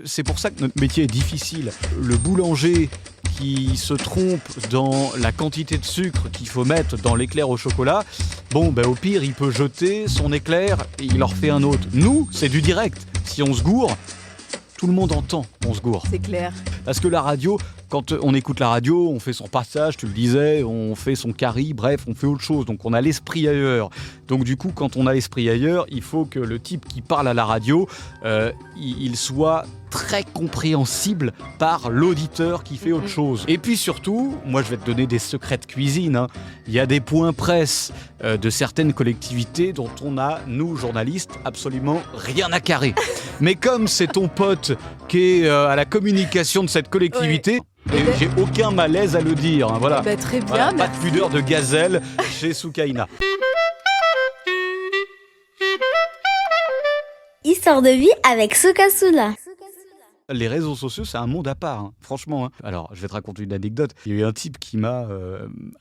c'est pour ça que notre métier est difficile. Le boulanger qui se trompe dans la quantité de sucre qu'il faut mettre dans l'éclair au chocolat, au pire, il peut jeter son éclair et il en refait un autre. Nous, c'est du direct. Si on se gourre, tout le monde entend qu'on se gourre. C'est clair. Parce que la radio, quand on écoute la radio, on fait son passage, tu le disais, on fait son carry, bref, on fait autre chose. Donc on a l'esprit ailleurs. Donc du coup, quand on a l'esprit ailleurs, il faut que le type qui parle à la radio, il soit très compréhensible par l'auditeur qui fait autre chose. Et puis surtout, moi je vais te donner des secrets de cuisine, hein. Il y a des points presse de certaines collectivités dont on a, nous journalistes, absolument rien à carrer. Mais comme c'est ton pote qui est à la communication de cette collectivité, et j'ai aucun malaise à le dire, hein, voilà. Très bien, Voilà, pas merci. de pudeur de gazelle chez Soukaina. Histoire de vie avec Sukasula. Les réseaux sociaux, c'est un monde à part, hein, franchement. Hein. Alors, je vais te raconter une anecdote. Il y a eu un type qui m'a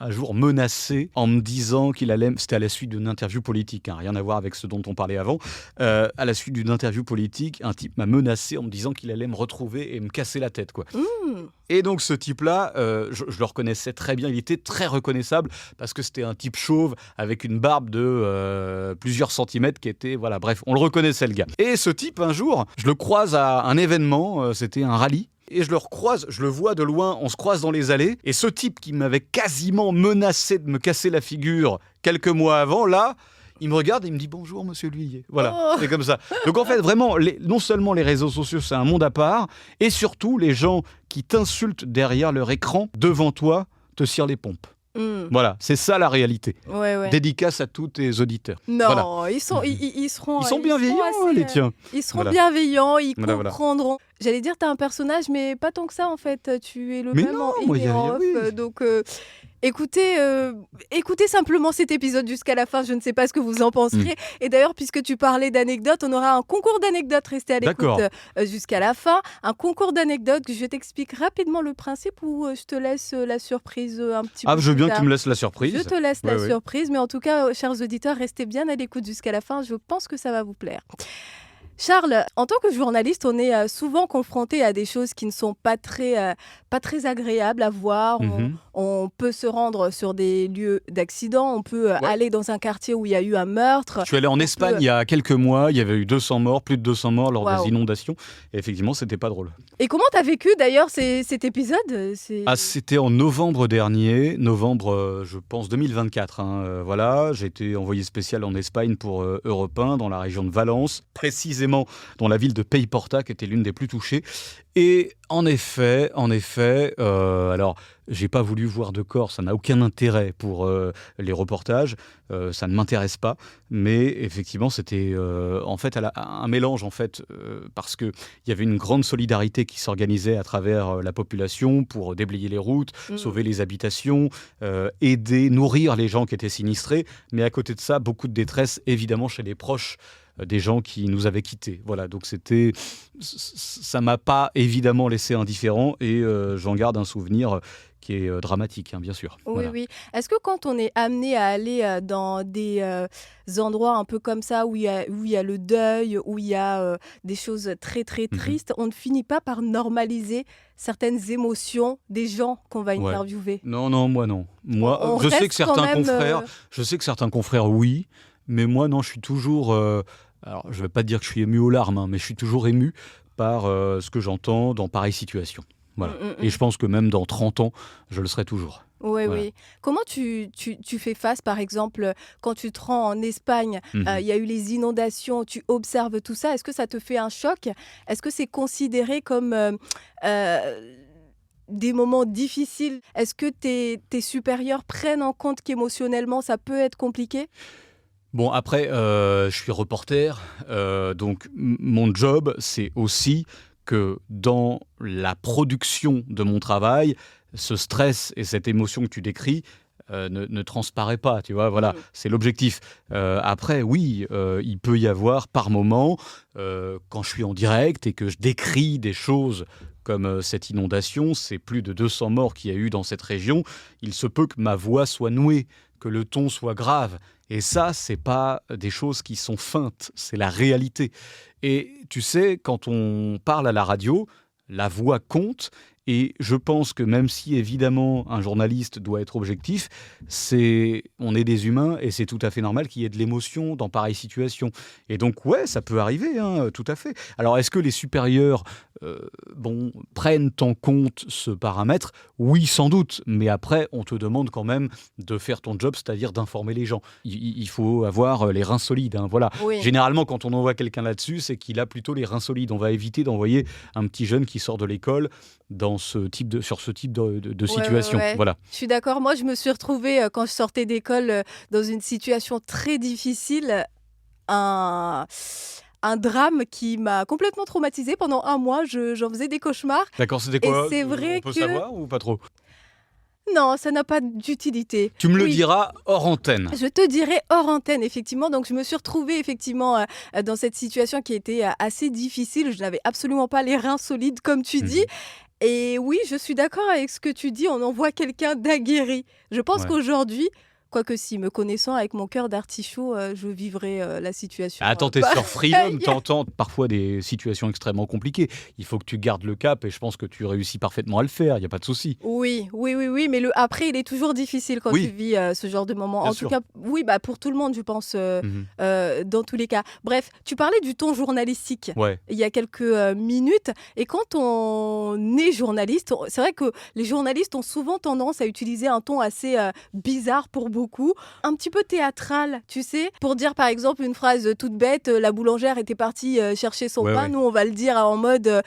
un jour menacé en me disant qu'il allait... C'était à la suite d'une interview politique, hein, rien à voir avec ce dont on parlait avant. À la suite d'une interview politique, un type m'a menacé en me disant qu'il allait me retrouver et me casser la tête, quoi. Et donc, ce type-là, je le reconnaissais très bien. Il était très reconnaissable parce que c'était un type chauve avec une barbe de plusieurs centimètres qui était... Voilà, bref, on le reconnaissait, le gars. Et ce type, un jour, je le croise à un événement, c'était un rallye. Et je le recroise, je le vois de loin, on se croise dans les allées. Et ce type qui m'avait quasiment menacé de me casser la figure quelques mois avant, là, il me regarde et il me dit « Bonjour, monsieur L'Huillier ». Voilà, c'est comme ça. Donc en fait, vraiment, non seulement les réseaux sociaux, c'est un monde à part, et surtout, les gens qui t'insultent derrière leur écran, devant toi, te cirent les pompes. Voilà, c'est ça la réalité. Ouais. Dédicace à tous tes auditeurs. Non, Voilà. ils seront bienveillants, assez, les tiens. Ils seront Voilà. bienveillants, ils Voilà. comprendront. J'allais dire, t'as un personnage, mais pas tant que ça en fait. Tu es le Mais même non, en moi, in et en off. oui. Donc, écoutez simplement cet épisode jusqu'à la fin. Je ne sais pas ce que vous en penserez. Et d'ailleurs, puisque tu parlais d'anecdotes, on aura un concours d'anecdotes. Restez à l'écoute jusqu'à la fin. Un concours d'anecdotes. Je t'explique rapidement le principe ou je te laisse la surprise un petit peu. Ah, je veux plus bien tard. que tu me laisses la surprise. Je te laisse la surprise, mais en tout cas, chers auditeurs, restez bien à l'écoute jusqu'à la fin. Je pense que ça va vous plaire. Charles, en tant que journaliste, on est souvent confronté à des choses qui ne sont pas très agréables à voir. On peut se rendre sur des lieux d'accident, on peut aller dans un quartier où il y a eu un meurtre. Je suis allé en Espagne il y a quelques mois, il y avait eu 200 morts, plus de 200 morts lors des inondations. Et effectivement, c'était pas drôle. Et comment t'as vécu d'ailleurs cet épisode ? C'était en novembre dernier, je pense 2024. Voilà, j'ai été envoyé spécial en Espagne pour Europe 1, dans la région de Valence, précisément dans la ville de Paiporta, qui était l'une des plus touchées. Et en effet, alors j'ai pas voulu voir de corps, ça n'a aucun intérêt pour les reportages, ça ne m'intéresse pas, mais effectivement c'était en fait un mélange en fait, parce que il y avait une grande solidarité qui s'organisait à travers la population pour déblayer les routes, sauver les habitations, aider, nourrir les gens qui étaient sinistrés, mais à côté de ça, beaucoup de détresse évidemment chez les proches des gens qui nous avaient quittés. Voilà, donc ça m'a pas évidemment laissé indifférent et j'en garde un souvenir qui est dramatique, bien sûr. Oui, voilà. oui. Est-ce que quand on est amené à aller dans des endroits un peu comme ça, où il y a le deuil, où il y a des choses très, très tristes, on ne finit pas par normaliser certaines émotions des gens qu'on va interviewer ? Non, moi non. Moi, je sais que certains confrères, oui, mais moi non, je suis toujours... alors, je ne vais pas dire que je suis ému aux larmes, mais je suis toujours ému par ce que j'entends dans pareille situation. Voilà. Et je pense que même dans 30 ans, je le serai toujours. Oui. Comment tu fais face, par exemple, quand tu te rends en Espagne, il y a eu les inondations, tu observes tout ça, est-ce que ça te fait un choc ? Est-ce que c'est considéré comme des moments difficiles ? Est-ce que tes supérieurs prennent en compte qu'émotionnellement, ça peut être compliqué ? Bon, après, je suis reporter, donc mon job, c'est aussi que dans la production de mon travail, ce stress et cette émotion que tu décris ne transparaît pas, tu vois, voilà, c'est l'objectif. Après, oui, il peut y avoir par moment, quand je suis en direct et que je décris des choses comme cette inondation, c'est plus de 200 morts qu'il y a eu dans cette région, il se peut que ma voix soit nouée, que le ton soit grave. Et ça, c'est pas des choses qui sont feintes, c'est la réalité. Et tu sais, quand on parle à la radio, la voix compte. Et je pense que même si, évidemment, un journaliste doit être objectif, on est des humains et c'est tout à fait normal qu'il y ait de l'émotion dans pareille situation. Et donc, ouais, ça peut arriver, hein, tout à fait. Alors, est-ce que les supérieurs prennent en compte ce paramètre ? Oui, sans doute. Mais après, on te demande quand même de faire ton job, c'est-à-dire d'informer les gens. Il faut avoir les reins solides. Hein, voilà. Oui. Généralement, quand on envoie quelqu'un là-dessus, c'est qu'il a plutôt les reins solides. On va éviter d'envoyer un petit jeune qui sort de l'école sur ce type de situation. Ouais. Voilà. Je suis d'accord. Moi, je me suis retrouvée, quand je sortais d'école, dans une situation très difficile. Un drame qui m'a complètement traumatisée. Pendant un mois, j'en faisais des cauchemars. D'accord, c'était quoi ? Et c'est vrai on peut que- savoir ou pas trop ? Non, ça n'a pas d'utilité. Tu me le Oui. diras hors antenne. Je te dirai hors antenne, effectivement. Donc, je me suis retrouvée, effectivement, dans cette situation qui était assez difficile. Je n'avais absolument pas les reins solides, comme tu dis. Et oui, je suis d'accord avec ce que tu dis. On envoie quelqu'un d'aguerri. Je pense Ouais. qu'aujourd'hui, quoique si me connaissant avec mon cœur d'artichaut, je vivrais la situation. Attends, t'es pas- sur Freedom, t'entends parfois des situations extrêmement compliquées. Il faut que tu gardes le cap et je pense que tu réussis parfaitement à le faire, il n'y a pas de souci. Oui, mais le après, il est toujours difficile quand Oui. tu vis ce genre de moment. Bien En sûr. tout cas, oui, pour tout le monde, je pense, Mhm. dans tous les cas. Bref, tu parlais du ton journalistique Ouais. il y a quelques minutes. Et quand on est journaliste, c'est vrai que les journalistes ont souvent tendance à utiliser un ton assez bizarre pour beaucoup, un petit peu théâtral, tu sais, pour dire par exemple une phrase toute bête, la boulangère était partie chercher son Ouais, pain, ouais. nous on va le dire en mode...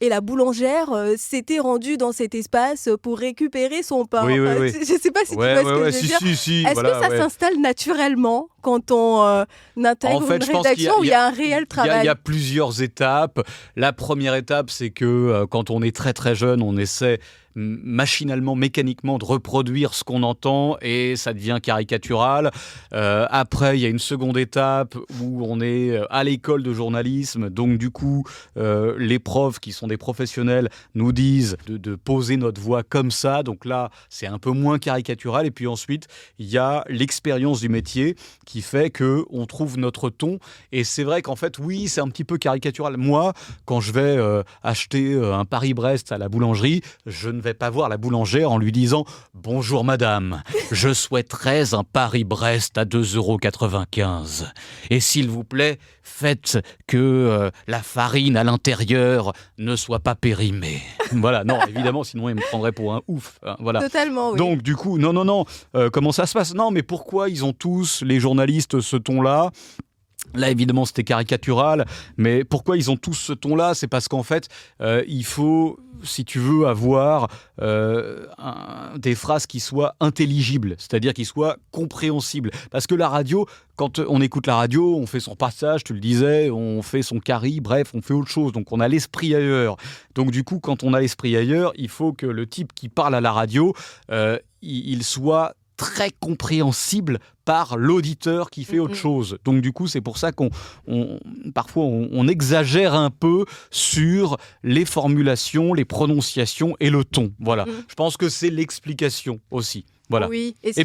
et la boulangère s'était rendue dans cet espace pour récupérer son pain. Oui, Enfin, oui. Je ne sais pas si tu vois ce que je veux si, dire. si, Est-ce voilà, que ça ouais. s'installe naturellement quand on intègre En fait, une je pense qu'il y a- rédaction où il y a un réel travail? Il y a plusieurs étapes. La première étape, c'est que quand on est très très jeune, on essaie machinalement, mécaniquement de reproduire ce qu'on entend et ça devient caricatural. Après, il y a une seconde étape où on est à l'école de journalisme. Donc du coup, les profs qui sont des professionnels nous disent de poser notre voix comme ça. Donc là, c'est un peu moins caricatural. Et puis ensuite, il y a l'expérience du métier qui fait qu'on trouve notre ton. Et c'est vrai qu'en fait, oui, c'est un petit peu caricatural. Moi, quand je vais acheter un Paris-Brest à la boulangerie, je ne vais pas voir la boulangère en lui disant « Bonjour madame, je souhaiterais un Paris-Brest à 2,95 €. Et s'il vous plaît, faites que la farine à l'intérieur ne soit pas périmée. » Voilà, non, évidemment, sinon il me prendrait pour un ouf. Hein, voilà. Totalement, oui. Donc du coup, non, comment ça se passe ? Non, mais pourquoi ils ont tous, les journalistes, ce ton-là ? Là, évidemment, c'était caricatural, mais pourquoi ils ont tous ce ton-là ? C'est parce qu'en fait, il faut, si tu veux, avoir des phrases qui soient intelligibles, c'est-à-dire qui soient compréhensibles. Parce que la radio, quand on écoute la radio, on fait son passage, tu le disais, on fait son carry, bref, on fait autre chose. Donc, on a l'esprit ailleurs. Donc, du coup, quand on a l'esprit ailleurs, il faut que le type qui parle à la radio, il soit très compréhensible par l'auditeur qui fait autre chose. Donc du coup, c'est pour ça parfois on exagère un peu sur les formulations, les prononciations et le ton. Voilà. Je pense que c'est l'explication aussi. Voilà. Oui. Et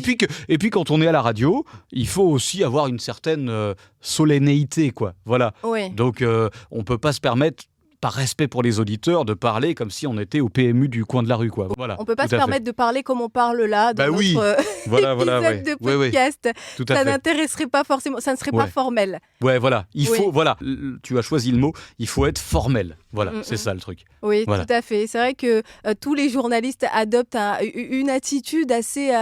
puis quand on est à la radio, il faut aussi avoir une certaine solennité, quoi. Voilà. Oui. Donc on peut pas se permettre, par respect pour les auditeurs, de parler comme si on était au PMU du coin de la rue, quoi. Voilà. On peut pas tout se à fait. permettre de parler comme on parle là dans Bah oui. notre Voilà, épisode de ouais, podcast. tout à Ça fait. n'intéresserait pas forcément, ça ne serait pas Ouais. formel. Ouais, voilà. Il Oui. faut, voilà. Tu as choisi le mot. Il faut être formel. Voilà, c'est ça le truc. Oui, Voilà. tout à fait. C'est vrai que tous les journalistes adoptent une attitude assez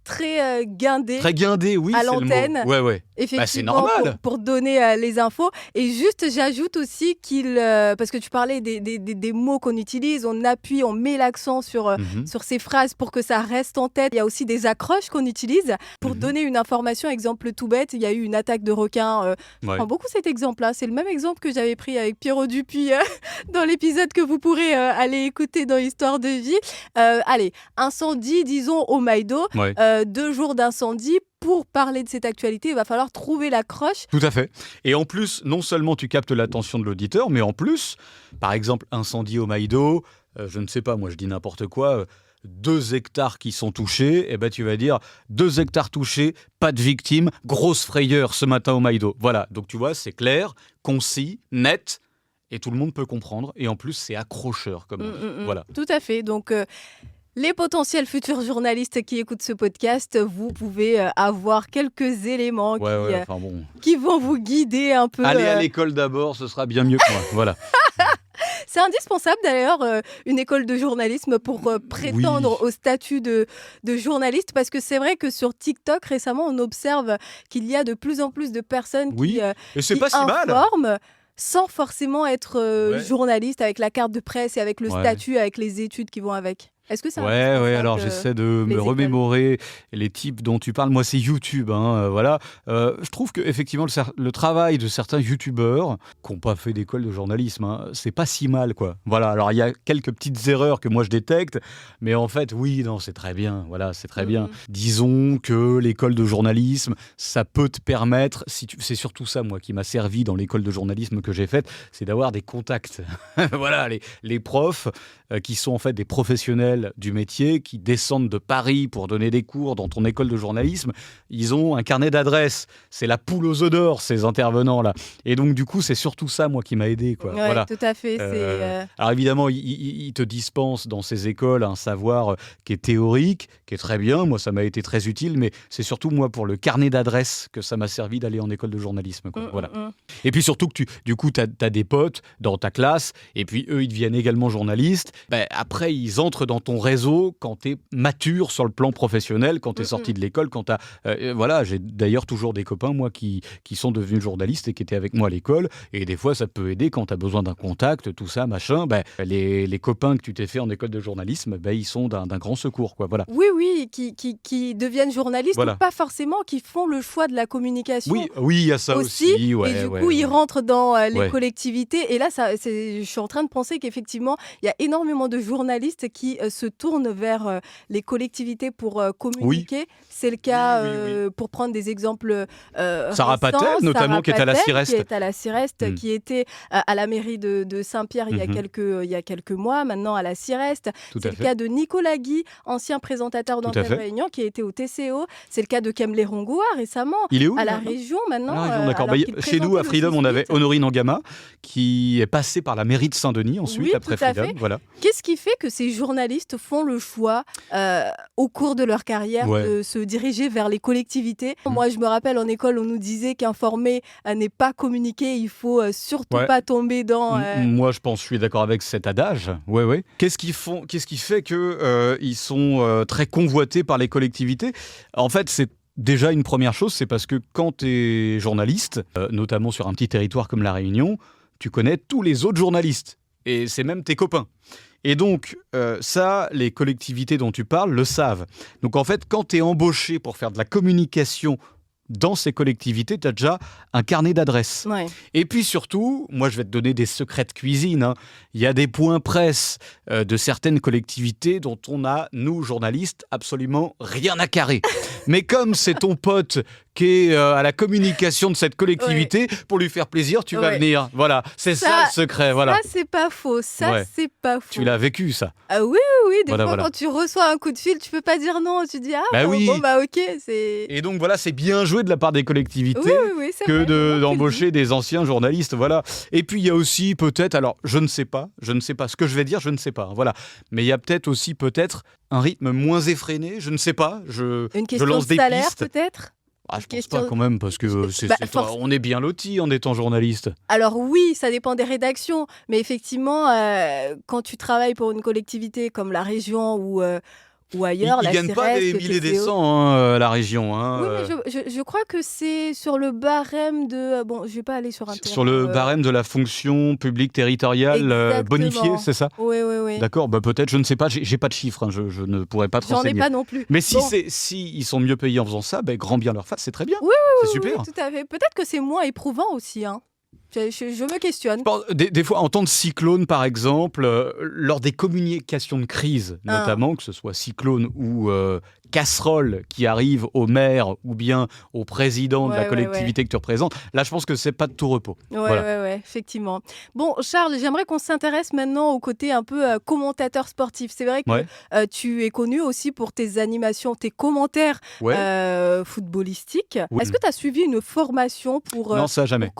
très guindée. Très guindé, oui, À c'est le l'antenne. mot. Ouais. Effectivement, Bah, c'est normal. pour donner les infos. Et juste, j'ajoute aussi parce que tu parlais des mots qu'on utilise, on appuie, on met l'accent sur ces phrases pour que ça reste en tête. Il y a aussi des accroches qu'on utilise pour donner une information. Exemple tout bête, il y a eu une attaque de requin. Je prends beaucoup cet exemple-là. C'est le même exemple que j'avais pris avec Pierrot Dupuis dans l'épisode que vous pourrez aller écouter dans Histoire de vie. Allez, incendie, disons, au Maïdo. Ouais. 2 jours d'incendie. Pour parler de cette actualité, il va falloir trouver l'accroche. Tout à fait. Et en plus, non seulement tu captes l'attention de l'auditeur, mais en plus, par exemple, incendie au Maïdo, je ne sais pas, moi je dis n'importe quoi, 2 hectares qui sont touchés, et ben tu vas dire 2 hectares touchés, pas de victimes, grosse frayeur ce matin au Maïdo. Voilà, donc tu vois, c'est clair, concis, net, et tout le monde peut comprendre. Et en plus, c'est accrocheur comme on dit. Voilà. Tout à fait. Donc, les potentiels futurs journalistes qui écoutent ce podcast, vous pouvez avoir quelques éléments qui vont vous guider un peu. Allez à l'école d'abord, ce sera bien mieux que moi. Voilà. C'est indispensable d'ailleurs, une école de journalisme pour prétendre au statut de journaliste, parce que c'est vrai que sur TikTok, récemment, on observe qu'il y a de plus en plus de personnes qui pas si mal. informent sans forcément être journaliste, avec la carte de presse et avec le statut, avec les études qui vont avec. Est-ce que c'est alors j'essaie de me remémorer les types dont tu parles. Moi, c'est YouTube, voilà. Je trouve qu'effectivement, le travail de certains youtubeurs qui n'ont pas fait d'école de journalisme, c'est pas si mal, quoi. Voilà, alors il y a quelques petites erreurs que moi je détecte, mais en fait, c'est très bien. Voilà, c'est très bien. Disons que l'école de journalisme, ça peut te permettre, c'est surtout ça, moi, qui m'a servi dans l'école de journalisme que j'ai faite, c'est d'avoir des contacts. Voilà, les profs qui sont en fait des professionnels du métier, qui descendent de Paris pour donner des cours dans ton école de journalisme, ils ont un carnet d'adresses. C'est la poule aux œufs d'or, ces intervenants-là. Et donc, du coup, c'est surtout ça, moi, qui m'a aidé, quoi. Ouais, voilà. Tout à fait. Alors, évidemment, ils te dispensent dans ces écoles un savoir qui est théorique, qui est très bien. Moi, ça m'a été très utile, mais c'est surtout, moi, pour le carnet d'adresses que ça m'a servi d'aller en école de journalisme, quoi. Voilà. Et puis, surtout que du coup, tu as des potes dans ta classe, et puis eux, ils deviennent également journalistes. Après, ils entrent dans ton réseau quand tu es mature sur le plan professionnel, quand tu es sorti de l'école, quand tu as... j'ai d'ailleurs toujours des copains, moi, qui sont devenus journalistes et qui étaient avec moi à l'école. Et des fois, ça peut aider quand tu as besoin d'un contact, tout ça, machin. Les copains que tu t'es fait en école de journalisme, ils sont d'un grand secours, quoi. Voilà. Oui, qui deviennent journalistes, ou pas forcément, qui font le choix de la communication. Oui, il y a ça aussi. Et du coup, ils rentrent dans les collectivités. Et là, je suis en train de penser qu'effectivement, il y a énormément de journalistes qui se tournent vers les collectivités pour communiquer. C'est le cas, pour prendre des exemples Sarah Patel, notamment, qui est à la Cireste. Qui est à la Cireste, qui était à la mairie de Saint-Pierre il y a quelques mois, maintenant à la Cireste. C'est le cas de Nicolas Guy, ancien présentateur d'Antenne Réunion, qui a été au TCO. C'est le cas de Kemlé Rongoa récemment, il est où, à la région maintenant. D'accord. Chez nous, à Freedom, on avait Honorine Angama, qui est passée par la mairie de Saint-Denis ensuite, après Freedom. Voilà. Qu'est-ce qui fait que ces journalistes font le choix, au cours de leur carrière, de se diriger vers les collectivités? Moi, je me rappelle, en école, on nous disait qu'informer n'est pas communiquer, il faut surtout pas tomber dans... Moi, je suis d'accord avec cet adage. Qu'est-ce qui fait qu'ils sont très convoités par les collectivités? En fait, c'est déjà une première chose, c'est parce que quand tu es journaliste, notamment sur un petit territoire comme La Réunion, tu connais tous les autres journalistes. Et c'est même tes copains. Et donc, ça, les collectivités dont tu parles le savent. Donc, en fait, quand tu es embauché pour faire de la communication dans ces collectivités, tu as déjà un carnet d'adresses. Et puis surtout, moi, je vais te donner des secrets de cuisine. Il y a des points presse de certaines collectivités dont on a, nous, journalistes, absolument rien à carrer. Mais comme c'est ton pote qui est à la communication de cette collectivité, pour lui faire plaisir, tu vas venir. Voilà, c'est ça le secret. Voilà. Ça, c'est pas faux. C'est pas faux. Tu l'as vécu, ça. Oui. Des fois, quand tu reçois un coup de fil, tu peux pas dire non. Tu dis ok. Et donc, voilà, c'est bien joué de la part des collectivités que d'embaucher des anciens journalistes. Voilà. Et puis, il y a aussi peut-être, alors, je ne sais pas ce que je vais dire, je ne sais pas. Voilà. Mais il y a peut-être aussi un rythme moins effréné, je ne sais pas. Une question lance de salaire, des pistes. peut-être? Je pense pas quand même, parce que on est bien lotis en étant journaliste. Alors oui, ça dépend des rédactions, mais effectivement, quand tu travailles pour une collectivité comme la région ou ailleurs, ils ne gagnent pas des milliers et des cents, la région. Oui, mais je crois que c'est sur le barème de... Bon, je ne vais pas aller sur un terrain... Sur le barème de la fonction publique territoriale bonifiée, c'est ça? Oui. D'accord, peut-être, je ne sais pas, j'ai pas de chiffres, je ne pourrais pas te renseigner. J'en ai pas non plus. Mais si ils sont mieux payés en faisant ça, grand bien leur face, c'est très bien. Oui, c'est super. Oui, tout à fait. Peut-être que c'est moins éprouvant aussi, Je me questionne. Des fois, en temps de cyclone, par exemple, lors des communications de crise, notamment, que ce soit cyclone ou casserole qui arrive au maire ou bien au président de la Ouais, collectivité que tu représentes, là je pense que c'est pas de tout repos. Voilà. Ouais, effectivement. Bon, Charles, j'aimerais qu'on s'intéresse maintenant au côté un peu commentateur sportif. C'est vrai que Ouais. tu es connu aussi pour tes animations, tes commentaires Ouais. footballistiques. Oui. Est-ce que tu as suivi une formation pour... Non, ça jamais.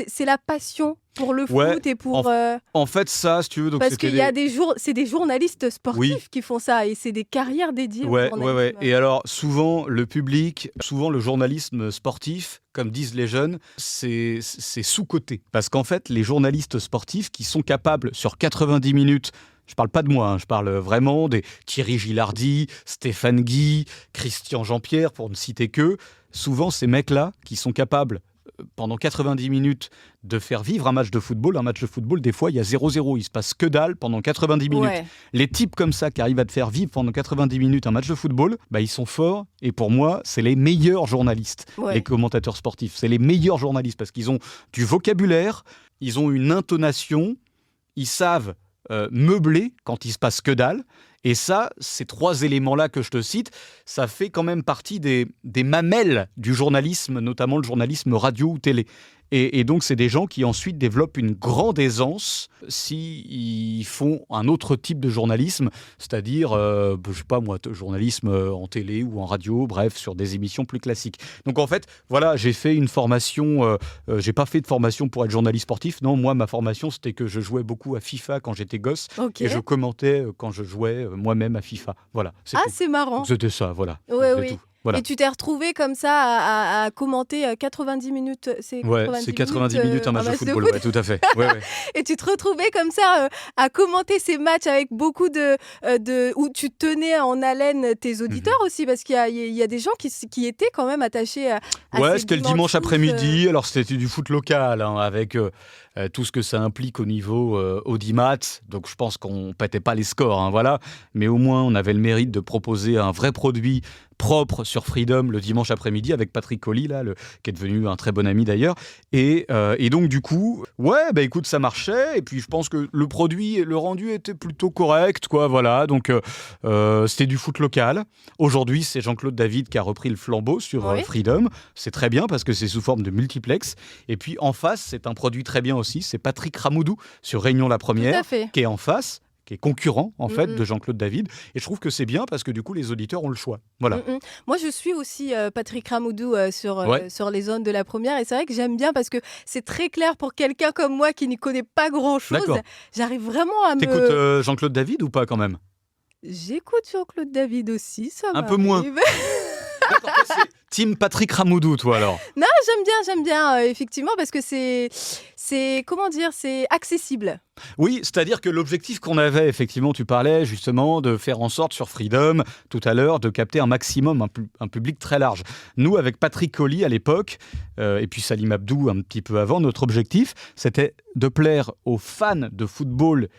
C'est la passion pour le Ouais, foot et pour... En fait, ça, si tu veux, donc parce c'était qu'il y a c'est des journalistes sportifs Oui. qui font ça et c'est des carrières dédiées au Ouais. journalisme. Et alors, souvent, le public, souvent le journalisme sportif, comme disent les jeunes, c'est sous-coté. Parce qu'en fait, les journalistes sportifs qui sont capables, sur 90 minutes, je parle pas de moi, je parle vraiment des Thierry Gilardi, Stéphane Guy, Christian Jean-Pierre, pour ne citer que, souvent ces mecs-là qui sont capables pendant 90 minutes de faire vivre un match de football. Un match de football, des fois, il y a 0-0. Il se passe que dalle pendant 90 minutes. Ouais. Les types comme ça qui arrivent à te faire vivre pendant 90 minutes un match de football, ils sont forts. Et pour moi, c'est les meilleurs journalistes, Ouais. les commentateurs sportifs. C'est les meilleurs journalistes parce qu'ils ont du vocabulaire, ils ont une intonation, ils savent meubler quand il se passe que dalle. Et ça, ces trois éléments-là que je te cite, ça fait quand même partie des mamelles du journalisme, notamment le journalisme radio ou télé. Et donc, c'est des gens qui ensuite développent une grande aisance s'ils font un autre type de journalisme, c'est-à-dire, je sais pas moi, journalisme en télé ou en radio, bref, sur des émissions plus classiques. Donc en fait, voilà, j'ai fait une formation, j'ai pas fait de formation pour être journaliste sportif. Non, moi, ma formation, c'était que je jouais beaucoup à FIFA quand j'étais gosse Ok. et je commentais quand je jouais moi-même à FIFA. Voilà, c'est Ah, tout. c'est marrant. C'était ça, voilà. Ouais, C'était oui. tout. Voilà. Et tu t'es retrouvé comme ça à commenter 90 minutes. C'est Ouais, c'est 90 minutes un match de football, ouais, tout à fait. Ouais. Et tu te retrouvais comme ça à commenter ces matchs avec beaucoup où tu tenais en haleine tes auditeurs aussi, parce qu'il y a des gens qui étaient quand même attachés à Ouais, ces c'était le dimanche après-midi. Alors, c'était du foot local, avec tout ce que ça implique au niveau audimat. Donc, je pense qu'on pétait pas les scores, voilà. Mais au moins, on avait le mérite de proposer un vrai produit propre sur Freedom le dimanche après-midi avec Patrick Colly, là, qui est devenu un très bon ami d'ailleurs. Et donc, du coup, ouais, écoute, ça marchait. Et puis, je pense que le produit, le rendu était plutôt correct, quoi, voilà. Donc, c'était du foot local. Aujourd'hui, c'est Jean-Claude David qui a repris le flambeau sur Oui. Freedom. C'est très bien parce que c'est sous forme de multiplex. Et puis, en face, c'est un produit très bien aussi. C'est Patrick Ramoudou sur Réunion la Tout à Première, fait. qui est en face, qui est concurrent en fait Mhm. de Jean-Claude David. Et je trouve que c'est bien parce que du coup les auditeurs ont le choix. Voilà. Moi, je suis aussi Patrick Ramoudou Ouais. sur les zones de la première. Et c'est vrai que j'aime bien parce que c'est très clair pour quelqu'un comme moi qui n'y connaît pas grand-chose. D'accord. J'arrive vraiment à T'écoutes Jean-Claude David ou pas quand même? J'écoute Jean-Claude David aussi, ça Un peu moins. m'arrive. D'accord, toi, c'est Team Patrick Ramoudou, toi alors. Non, j'aime bien, effectivement, parce que comment dire, c'est accessible. Oui, c'est-à-dire que l'objectif qu'on avait, effectivement, tu parlais justement de faire en sorte sur Freedom, tout à l'heure, de capter un maximum, un public très large. Nous, avec Patrick Colly à l'époque, et puis Salim Abdou un petit peu avant, notre objectif, c'était de plaire aux fans de football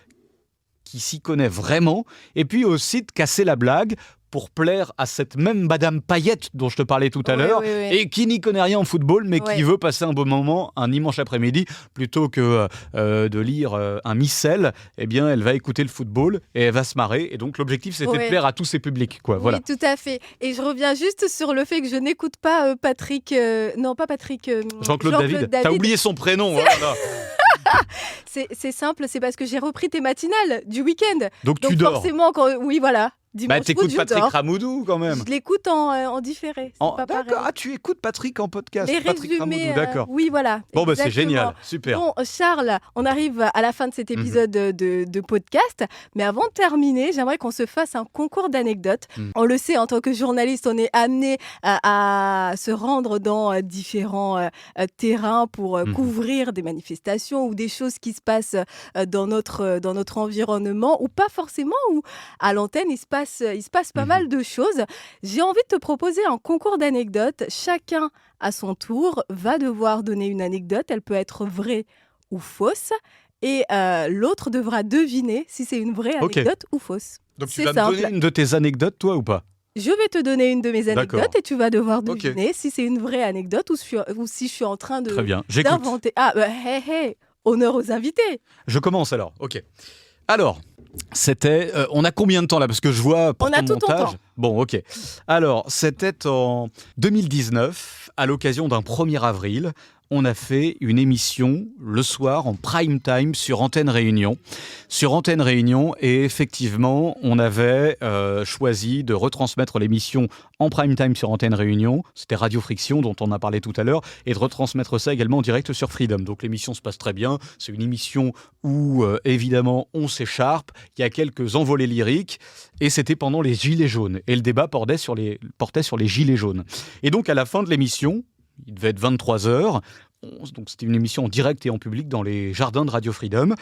qui s'y connaît vraiment, et puis aussi de casser la blague pour plaire à cette même Madame Payette dont je te parlais tout à Oui, l'heure, oui, oui. et qui n'y connaît rien en football, mais Ouais. qui veut passer un beau moment un dimanche après-midi, plutôt que de lire un missel, eh bien, elle va écouter le football et elle va se marrer. Et donc, l'objectif, c'était de Ouais. plaire à tous ces publics, quoi. Voilà. Oui, tout à fait. Et je reviens juste sur le fait que je n'écoute pas Patrick... non, pas Patrick... Jean-Claude David. T'as oublié son prénom, oh là là. C'est simple, c'est parce que j'ai repris tes matinales du week-end. Donc, Donc tu dors. forcément, oui, voilà. Dimanche foot, T'écoutes je Patrick dors. Ramoudou, quand même. Je l'écoute en différé. C'est pas D'accord. pareil. Ah, tu écoutes Patrick en podcast. Les Patrick résumés, Ramoudou, d'accord. oui, voilà. Bon, c'est exactement. génial. Super. Bon, Charles, on arrive à la fin de cet épisode de podcast. Mais avant de terminer, j'aimerais qu'on se fasse un concours d'anecdotes. On le sait, en tant que journaliste, on est amené à se rendre dans différents terrains pour couvrir des manifestations ou des choses qui se passent dans notre environnement, ou pas forcément, ou à l'antenne, il se passe pas mal de choses. J'ai envie de te proposer un concours d'anecdotes. Chacun, à son tour, va devoir donner une anecdote. Elle peut être vraie ou fausse. Et l'autre devra deviner si c'est une vraie Ok. anecdote ou fausse. Donc, tu C'est vas me simple. donner une de tes anecdotes, toi, ou pas? Je vais te donner une de mes D'accord. anecdotes et tu vas devoir Ok. deviner si c'est une vraie anecdote ou si je suis en train Très bien. J'écoute. d'inventer. Ah, hé, hé, honneur aux invités. Je commence alors. Ok. Alors, c'était... on a combien de temps là? Parce que je vois pour On a ton tout ton montage... temps. Bon, ok. Alors, c'était en 2019, à l'occasion d'un 1er avril. On a fait une émission le soir en prime time sur Antenne Réunion. Sur Antenne Réunion, et effectivement, on avait choisi de retransmettre l'émission en prime time sur Antenne Réunion. C'était Radio Friction, dont on a parlé tout à l'heure, et de retransmettre ça également en direct sur Freedom. Donc l'émission se passe très bien. C'est une émission où, évidemment, on s'écharpe. Il y a quelques envolées lyriques, et c'était pendant les Gilets jaunes. Et le débat portait sur les Gilets jaunes. Et donc, à la fin de l'émission, il devait être 23h. Donc c'était une émission en direct et en public dans les jardins de Radio Freedom.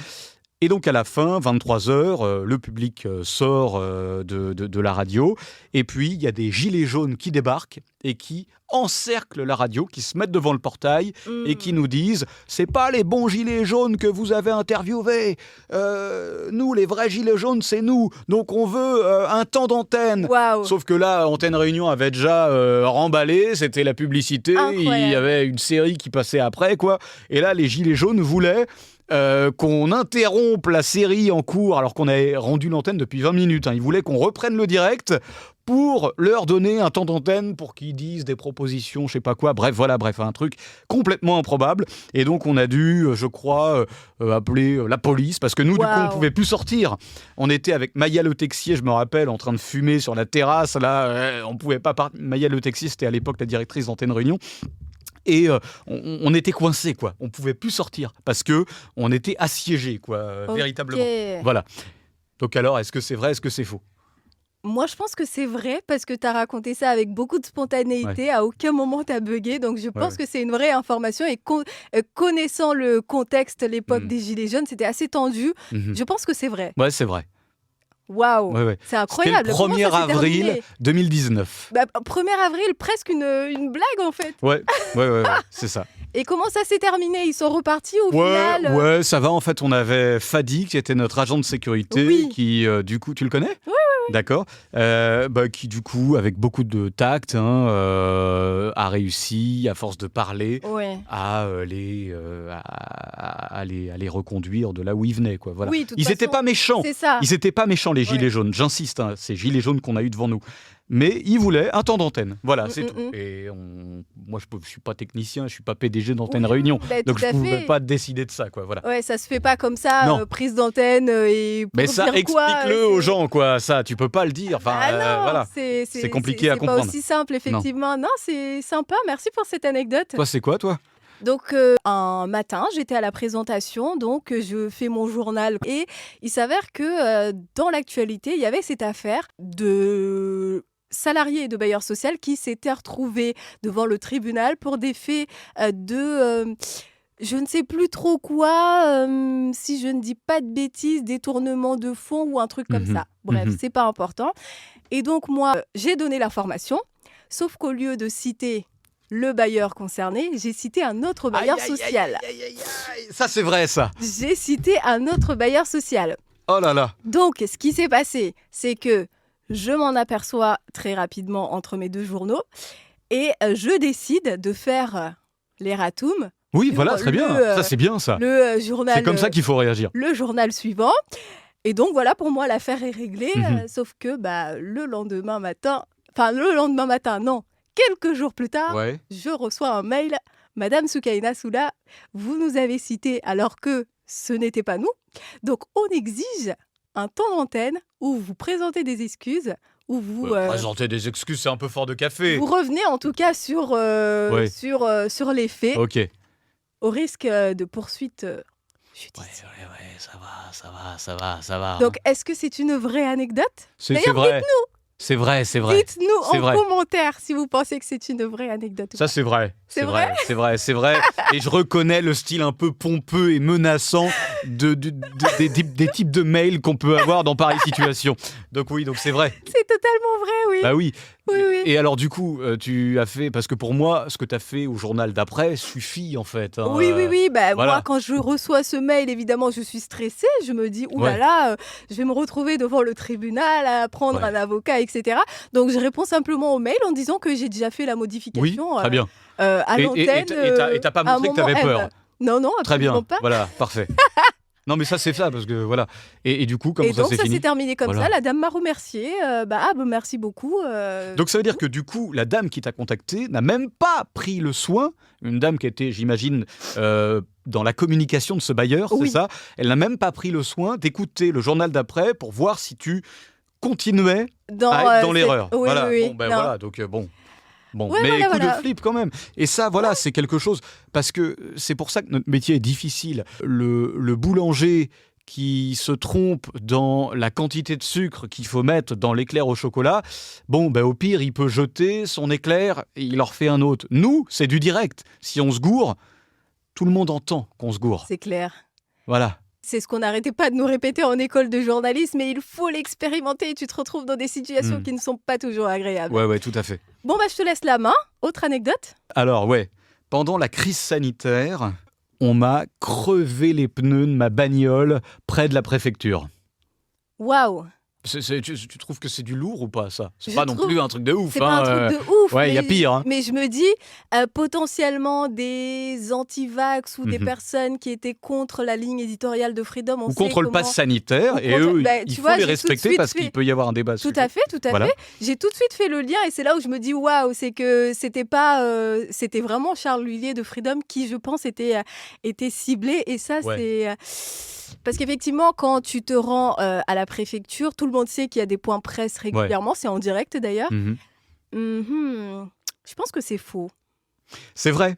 Et donc à la fin, 23h, le public sort de la radio. Et puis il y a des gilets jaunes qui débarquent et qui encerclent la radio, qui se mettent devant le portail et qui nous disent « C'est pas les bons gilets jaunes que vous avez interviewés. Nous, les vrais gilets jaunes, c'est nous. Donc on veut un temps d'antenne. Waouh. » Sauf que là, Antenne Réunion avait déjà remballé. C'était la publicité. Incroyable. Il y avait une série qui passait après, quoi. Et là, les gilets jaunes voulaient... qu'on interrompe la série en cours alors qu'on avait rendu l'antenne depuis 20 minutes. Ils voulaient qu'on reprenne le direct pour leur donner un temps d'antenne pour qu'ils disent des propositions, je sais pas quoi. Bref, un truc complètement improbable. Et donc, on a dû, je crois, appeler la police parce que nous, du coup, on pouvait plus sortir. On était avec Maya Le Texier, je me rappelle, en train de fumer sur la terrasse. Là, on pouvait pas partir. Maya Le Texier, c'était à l'époque la directrice d'Antenne Réunion. Et on était coincés, quoi. On pouvait plus sortir parce que on était assiégés, quoi, véritablement. Voilà. Donc alors, est-ce que c'est vrai, est-ce que c'est faux? Moi, je pense que c'est vrai parce que tu as raconté ça avec beaucoup de spontanéité. À aucun moment, tu as bugué. Donc, je pense que c'est une vraie information. Et connaissant le contexte, l'époque des Gilets jaunes, c'était assez tendu. Je pense que c'est vrai. Ouais, c'est vrai. Waouh, c'est incroyable. C'était le 1er avril 2019. 1er avril, presque une blague en fait. Ouais, c'est ça. Et comment ça s'est terminé? Ils sont repartis au final? Ouais, ça va. En fait, on avait Fadi, qui était notre agent de sécurité, qui, du coup, tu le connais? Oui. D'accord. Qui, du coup, avec beaucoup de tact, a réussi, à force de parler, à les reconduire de là où ils venaient, quoi. Voilà. Oui, ils n'étaient pas méchants. C'est ça. Ils n'étaient pas méchants, les gilets jaunes. J'insiste, ces gilets jaunes qu'on a eu devant nous. Mais ils voulaient un temps d'antenne. Voilà, c'est tout. Et moi, je ne suis pas technicien, je ne suis pas PDG d'Antenne Réunion. Donc, je ne pouvais pas décider de ça, quoi. Voilà. Ouais, ça ne se fait pas comme ça, prise d'antenne. Mais ça, explique-le aux gens, quoi. Ça, tu ne peux pas le dire. Enfin, voilà. C'est compliqué à comprendre. C'est pas aussi simple, effectivement. Non, c'est sympa. Merci pour cette anecdote. Toi, c'est quoi, toi? Donc, un matin, j'étais à la présentation, donc je fais mon journal. Et il s'avère que dans l'actualité, il y avait cette affaire de salariés et de bailleurs sociaux qui s'étaient retrouvés devant le tribunal pour des faits de... je ne sais plus trop quoi, si je ne dis pas de bêtises, détournement de fonds ou un truc comme ça. Bref, c'est pas important. Et donc, moi, j'ai donné l'information, sauf qu'au lieu de citer le bailleur concerné, j'ai cité un autre bailleur social. Ça, c'est vrai, ça. J'ai cité un autre bailleur social. Oh là là. Donc, ce qui s'est passé, c'est que je m'en aperçois très rapidement entre mes deux journaux et je décide de faire l'erratum. Oui, voilà, très bien. Ça, c'est bien, ça. Le journal. C'est comme ça qu'il faut réagir. Le journal suivant. Et donc, voilà, pour moi, l'affaire est réglée. Sauf que le lendemain matin, non, quelques jours plus tard, je reçois un mail. Madame Soukaina Soula, vous nous avez cité alors que ce n'était pas nous. Donc, on exige un temps d'antenne où vous présentez des excuses, où vous... présenter des excuses, c'est un peu fort de café. Vous revenez en tout cas sur les faits, au risque de poursuite judiciaire. Ça va. Donc, est-ce que c'est une vraie anecdote? C'est D'ailleurs, vrai. dites-nous. C'est vrai. Dites-nous en commentaire si vous pensez que c'est une vraie anecdote. Ça, c'est vrai. C'est vrai. Et je reconnais le style un peu pompeux et menaçant des types de mails qu'on peut avoir dans pareille situation. Donc oui, c'est vrai. C'est totalement vrai, oui. Bah oui. Oui. Et alors du coup, tu as fait... Parce que pour moi, ce que tu as fait au journal d'après suffit en fait. Oui. Voilà. Moi, quand je reçois ce mail, évidemment, je suis stressée. Je me dis, je vais me retrouver devant le tribunal à prendre un avocat, etc. Donc je réponds simplement au mail en disant que j'ai déjà fait la modification. Oui, très bien. À l'antenne. Et t'as pas montré que t'avais peur. Non, Très bien. absolument pas. Voilà, parfait. Non, mais ça, c'est ça, parce que voilà. Et du coup, comment Et ça donc s'est ça fini? s'est terminé comme Voilà. ça. La dame m'a remercié. Merci beaucoup. Donc ça veut dire que du coup, la dame qui t'a contacté n'a même pas pris le soin, une dame qui était, j'imagine, dans la communication de ce bailleur, Oui. c'est ça, elle n'a même pas pris le soin d'écouter le journal d'après pour voir si tu continuais à être dans l'erreur. Oui, Voilà. oui, oui. Bon, ben Non. voilà, donc bon. Bon, Ouais, mais voilà, coup voilà. de flip quand même. Et ça, voilà, c'est quelque chose. Parce que c'est pour ça que notre métier est difficile. Le boulanger qui se trompe dans la quantité de sucre qu'il faut mettre dans l'éclair au chocolat, bon, ben, au pire, il peut jeter son éclair et il en refait un autre. Nous, c'est du direct. Si on se gourre, tout le monde entend qu'on se gourre. C'est clair. Voilà. C'est ce qu'on n'arrêtait pas de nous répéter en école de journalisme, mais il faut l'expérimenter et tu te retrouves dans des situations qui ne sont pas toujours agréables. Ouais, tout à fait. Bon, je te laisse la main. Autre anecdote? Alors, ouais, pendant la crise sanitaire, on m'a crevé les pneus de ma bagnole près de la préfecture. Waouh! Tu trouves que c'est du lourd ou pas, ça? C'est Je pas non trouve- plus un truc de ouf. C'est pas un truc de ouf. ouais, il y a mais- pire, hein. Mais je me dis, potentiellement des anti-vax ou des personnes qui étaient contre la ligne éditoriale de Freedom. Ou contre le pass sanitaire, Ou et contre- eux, bah, il tu faut vois, les j'ai tout de respecter suite parce fait- qu'il peut y avoir un débat. Tout à fait. Voilà. J'ai tout de suite fait le lien et c'est là où je me dis waouh, c'est que c'était pas, c'était vraiment Charles Lhuillier de Freedom qui, je pense, était ciblé et ça Ouais. c'est parce qu'effectivement quand tu te rends à la préfecture, tout le monde sait qu'il y a des points presse régulièrement, c'est en direct d'ailleurs. Mhm. Je pense que c'est faux. C'est vrai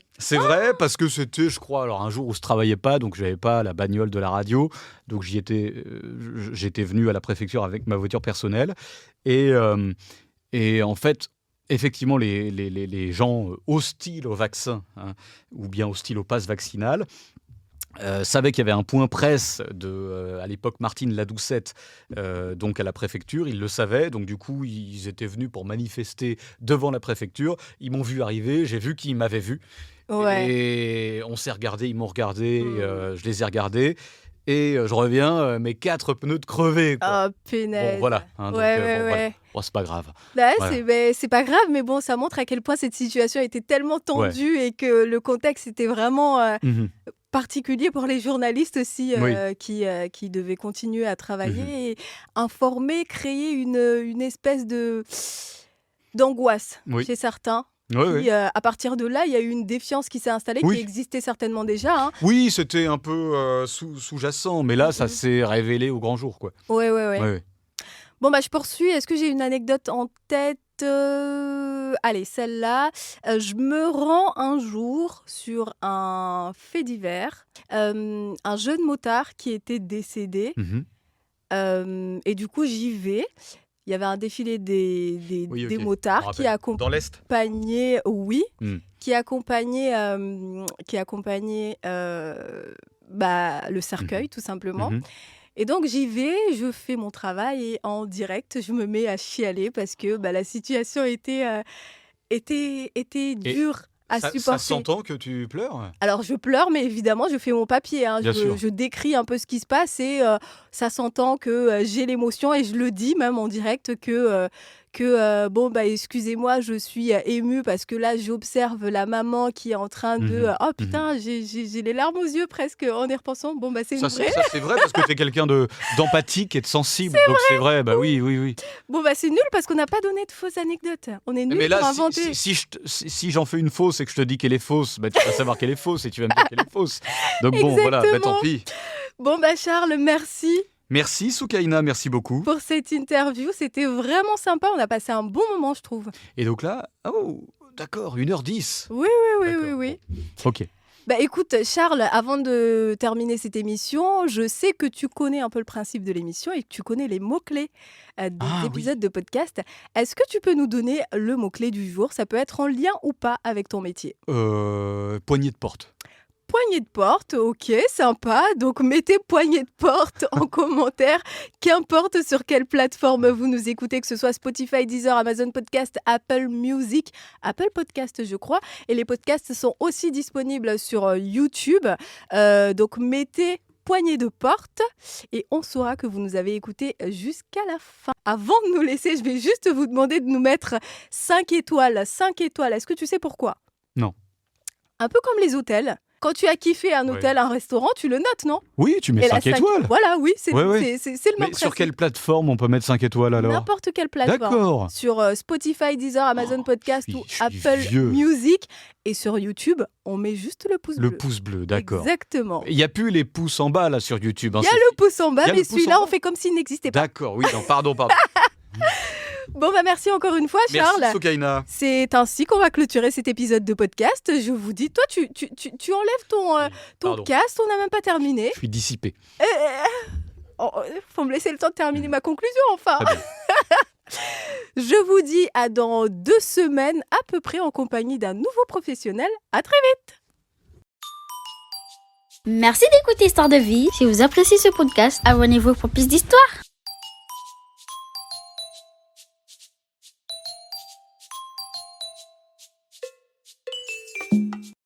parce que c'était, je crois, alors un jour où je travaillais pas, donc j'avais pas la bagnole de la radio, donc j'étais venu à la préfecture avec ma voiture personnelle et en fait, effectivement, les gens hostiles au vaccin, hein, ou bien hostiles au pass vaccinal, savaient qu'il y avait un point presse à l'époque Martine Ladoucette, donc à la préfecture, ils le savaient, donc du coup ils étaient venus pour manifester devant la préfecture, ils m'ont vu arriver, j'ai vu qu'ils m'avaient vu, Ouais. et on s'est regardé, ils m'ont regardé, je les ai regardés, et je reviens, mes 4 pneus de crevés, quoi. Oh punaise. Bon, voilà, hein, donc, Ouais, bon, voilà. ouais. Bon, c'est pas grave. Là, Voilà. c'est pas grave, mais bon, ça montre à quel point cette situation était tellement tendue et que le contexte était vraiment Mhm. particulier pour les journalistes aussi Oui. qui devaient continuer à travailler et informer, créer une espèce d'angoisse Oui. chez certains. Ouais, Qui, à partir de là, il y a eu une défiance qui s'est installée, Oui. qui existait certainement déjà. Hein. Oui, c'était un peu sous-jacent, mais là, ça s'est révélé au grand jour, quoi. Ouais. Ouais. Bon, je poursuis. Est-ce que j'ai une anecdote en tête? Allez, celle-là. Je me rends un jour sur un fait divers. Un jeune motard qui était décédé. Mhm. Et du coup, j'y vais. Il y avait un défilé des Oui, ok, je me motards qui rappelle. accompagnaient... Dans l'Est. Oui. Qui accompagnait le cercueil, tout simplement. Mhm. Et donc, j'y vais, je fais mon travail et en direct, je me mets à chialer parce que la situation était dure à Ça supporter. s'entend que tu pleures? Alors, je pleure, mais évidemment, je fais mon papier. Hein. Bien sûr. Je décris un peu ce qui se passe et ça s'entend que j'ai l'émotion et je le dis même en direct que excusez-moi, je suis émue parce que là, j'observe la maman qui est en train de... Oh putain, j'ai les larmes aux yeux presque en y repensant. C'est Ça, vrai. c'est vrai parce que tu es quelqu'un d'empathique et de sensible. Donc c'est vrai, oui. C'est nul parce qu'on n'a pas donné de fausses anecdotes. On est nul Mais pour là, inventer. si j'en fais une fausse et que je te dis qu'elle est fausse, tu vas savoir qu'elle est fausse et tu vas me dire qu'elle est fausse. Donc bon, voilà, tant pis. Charles, merci Merci Soukaina, merci beaucoup. pour cette interview. C'était vraiment sympa. On a passé un bon moment, je trouve. Et donc là, d'accord, 1h10. Oui. D'accord, bon. Ok. Écoute, Charles, avant de terminer cette émission, je sais que tu connais un peu le principe de l'émission et que tu connais les mots-clés des épisodes de podcast. Est-ce que tu peux nous donner le mot-clé du jour? Ça peut être en lien ou pas avec ton métier. Poignée de porte. Poignée de porte, ok, sympa. Donc mettez poignée de porte en commentaire, qu'importe sur quelle plateforme vous nous écoutez, que ce soit Spotify, Deezer, Amazon Podcast, Apple Music, Apple Podcast je crois. Et les podcasts sont aussi disponibles sur YouTube. Donc mettez poignée de porte et on saura que vous nous avez écoutés jusqu'à la fin. Avant de nous laisser, je vais juste vous demander de nous mettre 5 étoiles. 5 étoiles, est-ce que tu sais pourquoi? Non. Un peu comme les hôtels. Quand tu as kiffé un hôtel, un restaurant, tu le notes, non? Oui, tu mets Et la 5 étoiles. Voilà, oui, c'est Ouais, ouais. c'est le Mais même sur principe. quelle plateforme on peut mettre 5 étoiles alors? N'importe quelle plateforme. D'accord. Sur Spotify, Deezer, Amazon Podcast ou je suis Apple vieux. Music. Et sur YouTube, on met juste le pouce Le bleu. pouce bleu, d'accord. Exactement. Il n'y a plus les pouces en bas là sur YouTube. Hein, Il y a le pouce en bas, Il y a mais le pouce en celui-là, bas on fait comme s'il n'existait pas. D'accord, oui, non, pardon. Bon, bah merci encore une fois, Charles. Merci Sokaina. C'est ainsi qu'on va clôturer cet épisode de podcast. Je vous dis, toi, tu enlèves ton Pardon. cast, on n'a même pas terminé. Je suis dissipé. Faut me laisser le temps de terminer ma conclusion, enfin. Très bien. Je vous dis à dans 2 semaines à peu près en compagnie d'un nouveau professionnel. À très vite. Merci d'écouter Histoire de vie. Si vous appréciez ce podcast, abonnez-vous pour plus d'histoires.